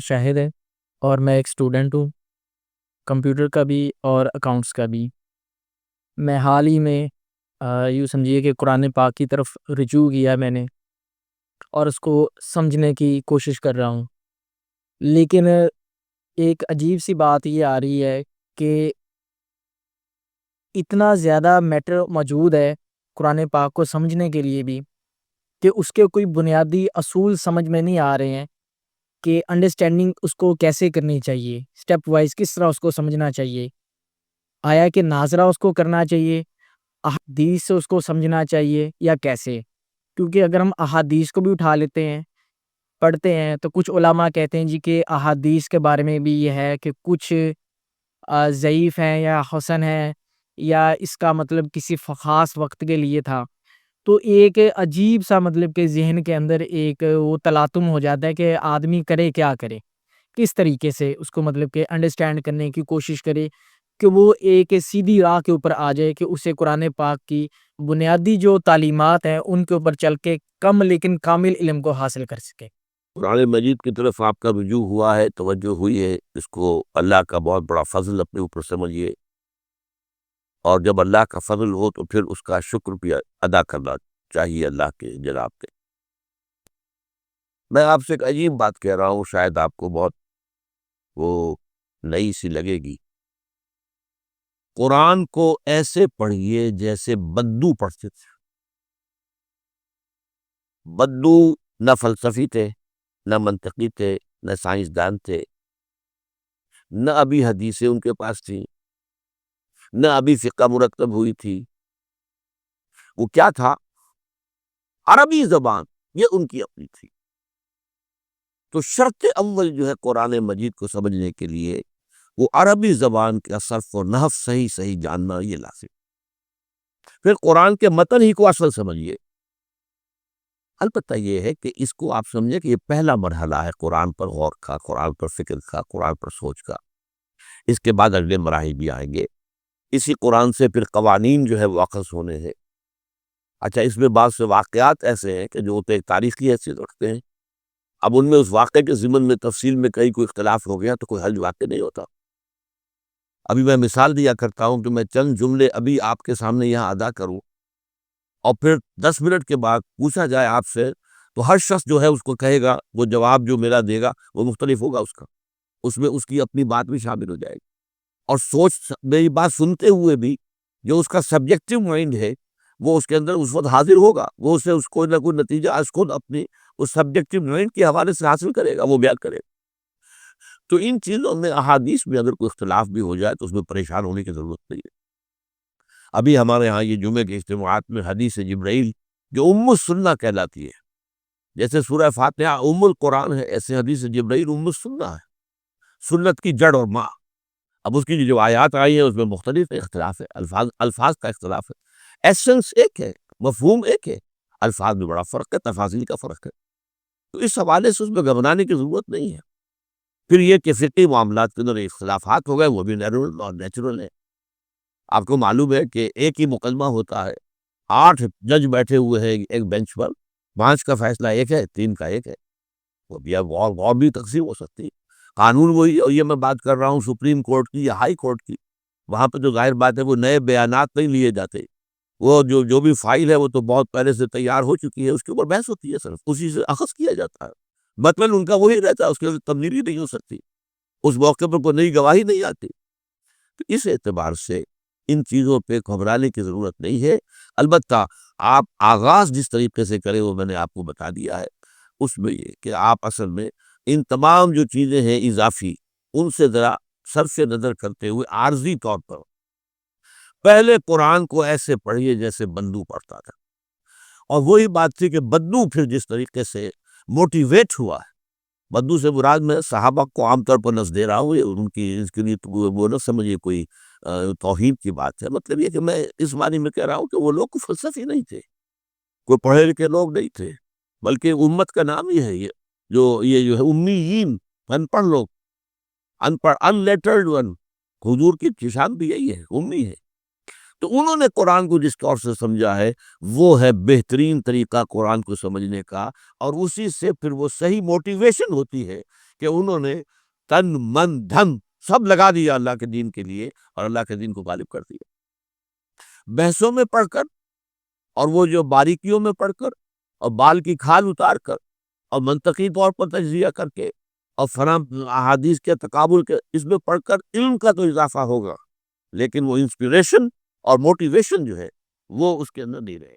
شاہد ہے اور میں ایک اسٹوڈنٹ ہوں، کمپیوٹر کا بھی اور اکاؤنٹس کا بھی۔ میں حال ہی میں یوں سمجھیے کہ قرآن پاک کی طرف رجوع کیا میں نے اور اس کو سمجھنے کی کوشش کر رہا ہوں، لیکن ایک عجیب سی بات یہ آ رہی ہے کہ اتنا زیادہ میٹر موجود ہے قرآن پاک کو سمجھنے کے لیے بھی کہ اس کے کوئی بنیادی اصول سمجھ میں نہیں آ رہے ہیں کہ انڈرسٹینڈنگ اس کو کیسے کرنی چاہیے، اسٹیپ وائز کس طرح اس کو سمجھنا چاہیے، آیا کہ ناظرہ اس کو کرنا چاہیے، احادیث سے اس کو سمجھنا چاہیے یا کیسے؟ کیونکہ اگر ہم احادیث کو بھی اٹھا لیتے ہیں پڑھتے ہیں تو کچھ علماء کہتے ہیں جی کہ احادیث کے بارے میں بھی یہ ہے کہ کچھ ضعیف ہیں یا حسن ہیں یا اس کا مطلب کسی خاص وقت کے لیے تھا۔ تو ایک عجیب سا مطلب کہ ذہن کے اندر ایک وہ تلاطم ہو جاتا ہے کہ آدمی کرے کیا کرے، کس طریقے سے اس کو مطلب کہ انڈرسٹینڈ کرنے کی کوشش کرے کہ وہ ایک سیدھی راہ کے اوپر آ جائے کہ اسے قرآن پاک کی بنیادی جو تعلیمات ہیں ان کے اوپر چل کے کم لیکن کامل علم کو حاصل کر سکے۔ قرآن مجید کی طرف آپ کا رجوع ہوا ہے، توجہ ہوئی ہے، اس کو اللہ کا بہت بڑا فضل اپنے اوپر سمجھیے، اور جب اللہ کا فضل ہو تو پھر اس کا شکر بھی ادا کرنا چاہیے اللہ کے جناب کے۔ میں آپ سے ایک عجیب بات کہہ رہا ہوں، شاید آپ کو بہت وہ نئی سی لگے گی۔ قرآن کو ایسے پڑھیے جیسے بدو پڑھتے تھے۔ بدو نہ فلسفی تھے، نہ منطقی تھے، نہ سائنسدان تھے، نہ ابھی حدیثیں ان کے پاس تھیں، نہ ابھی فقہ مرتب ہوئی تھی۔ وہ کیا تھا؟ عربی زبان، یہ ان کی اپنی تھی۔ تو شرط اول جو ہے قرآن مجید کو سمجھنے کے لیے وہ عربی زبان کا صرف و نحو صحیح جاننا یہ لازم۔ پھر قرآن کے متن ہی کو اصل سمجھیے۔ البتہ یہ ہے کہ اس کو آپ سمجھیں کہ یہ پہلا مرحلہ ہے قرآن پر غور کا، قرآن پر فکر کا، قرآن پر سوچ کا۔ اس کے بعد اگلے مراحل بھی آئیں گے۔ اسی قرآن سے پھر قوانین جو ہے واقف ہونے ہیں۔ اچھا، اس میں بعض سے واقعات ایسے ہیں کہ جو ایک تاریخی حیثیت رکھتے ہیں۔ اب ان میں اس واقعے کے ضمن میں تفصیل میں کہیں کوئی اختلاف ہو گیا تو کوئی حل واقع نہیں ہوتا۔ ابھی میں مثال دیا کرتا ہوں کہ میں چند جملے ابھی آپ کے سامنے یہاں ادا کروں اور پھر 10 منٹ کے بعد پوچھا جائے آپ سے تو ہر شخص جو ہے اس کو کہے گا، وہ جواب جو میرا دے گا وہ مختلف ہوگا، اس میں اس کی اپنی بات بھی شامل ہو جائے گی۔ اور سوچ میری بات سنتے ہوئے بھی جو اس کا سبجیکٹو مائنڈ ہے وہ اس کے اندر اس وقت حاضر ہوگا، وہ اسے اس کوئی نہ کوئی نتیجہ از خود اپنی اس سبجیکٹو مائنڈ کے حوالے سے حاصل کرے گا، وہ بیان کرے گا۔ تو ان چیزوں میں احادیث میں اگر کوئی اختلاف بھی ہو جائے تو اس میں پریشان ہونے کی ضرورت نہیں ہے۔ ابھی ہمارے ہاں یہ جمعے کے اجتماعات میں حدیث جبرائیل جو ام السنہ کہلاتی ہے، جیسے سورہ فاتحہ ام القرآن ہے، ایسے حدیث جبرائیل ام السنہ ہے، سنت کی جڑ اور ماں۔ اب اس کی جو آیات آئی ہیں اس میں مختلف اختلاف ہے، الفاظ کا اختلاف ہے، ایسنس ایک ہے، مفہوم ایک ہے، الفاظ میں بڑا فرق ہے، تفاصیل کا فرق ہے۔ تو اس حوالے سے اس میں گھبرانے کی ضرورت نہیں ہے۔ پھر یہ کہ فقہی معاملات کے اندر اختلافات ہو گئے، وہ بھی نیچرل ہے۔ آپ کو معلوم ہے کہ ایک ہی مقدمہ ہوتا ہے، 8 جج بیٹھے ہوئے ہیں ایک بینچ پر، 5 کا فیصلہ ایک ہے، 3 کا ایک ہے۔ وہ بھی اب اور بھی تقسیم ہو سکتی ہے۔ قانون وہی، اور یہ میں بات کر رہا ہوں سپریم کورٹ کی یا ہائی کورٹ کی، وہاں پہ جو ظاہر بات ہے وہ نئے بیانات نہیں لیے جاتے، وہ جو بھی فائل ہے وہ تو بہت پہلے سے تیار ہو چکی ہے، اس کے اوپر بحث ہوتی ہے، صرف اسی سے اخذ کیا جاتا ہے۔ مطلب ان کا وہی رہتا ہے، اس کے تبدیلی نہیں ہو سکتی، اس موقع پر کوئی نئی گواہی نہیں آتی۔ تو اس اعتبار سے ان چیزوں پہ گھبرانے کی ضرورت نہیں ہے۔ البتہ آپ آغاز جس طریقے سے کریں وہ میں نے آپ کو بتا دیا ہے، اس میں یہ کہ آپ اصل میں ان تمام جو چیزیں ہیں اضافی، ان سے ذرا صرف نظر کرتے ہوئے عارضی طور پر پہلے قرآن کو ایسے پڑھیے جیسے بندو پڑھتا تھا۔ اور وہی بات تھی کہ بدو پھر جس طریقے سے موٹیویٹ ہوا ہے، بدو سے مراد میں صحابہ کو عام طور پر نظر دے رہا ہوں، ان کی اس کے لیے وہ نہ سمجھے کوئی توہین کی بات ہے، مطلب یہ کہ میں اس معنی میں کہہ رہا ہوں کہ وہ لوگ کوئی فلسفی نہیں تھے، کوئی پڑھے لکھے لوگ نہیں تھے، بلکہ امت کا نام ہی ہے یہ جو ہے امیین، ان پڑھ لوگ، ان پڑھ، ان لیٹرڈ ون، حضور کی نشان بھی یہی ہے، امی ہے۔ تو انہوں نے قرآن کو جس طور سے سمجھا ہے وہ ہے بہترین طریقہ قرآن کو سمجھنے کا، اور اسی سے پھر وہ صحیح موٹیویشن ہوتی ہے کہ انہوں نے تن من دھن سب لگا دیا اللہ کے دین کے لیے اور اللہ کے دین کو غالب کر دیا. بحثوں میں پڑھ کر اور وہ جو باریکیوں میں پڑھ کر اور بال کی کھال اتار کر اور منطقی طور پر تجزیہ کر کے اور فراہم احادیث کے تقابل کے اس میں پڑھ کر علم کا تو اضافہ ہوگا، لیکن وہ انسپریشن اور موٹیویشن جو ہے وہ اس کے اندر نہیں رہے.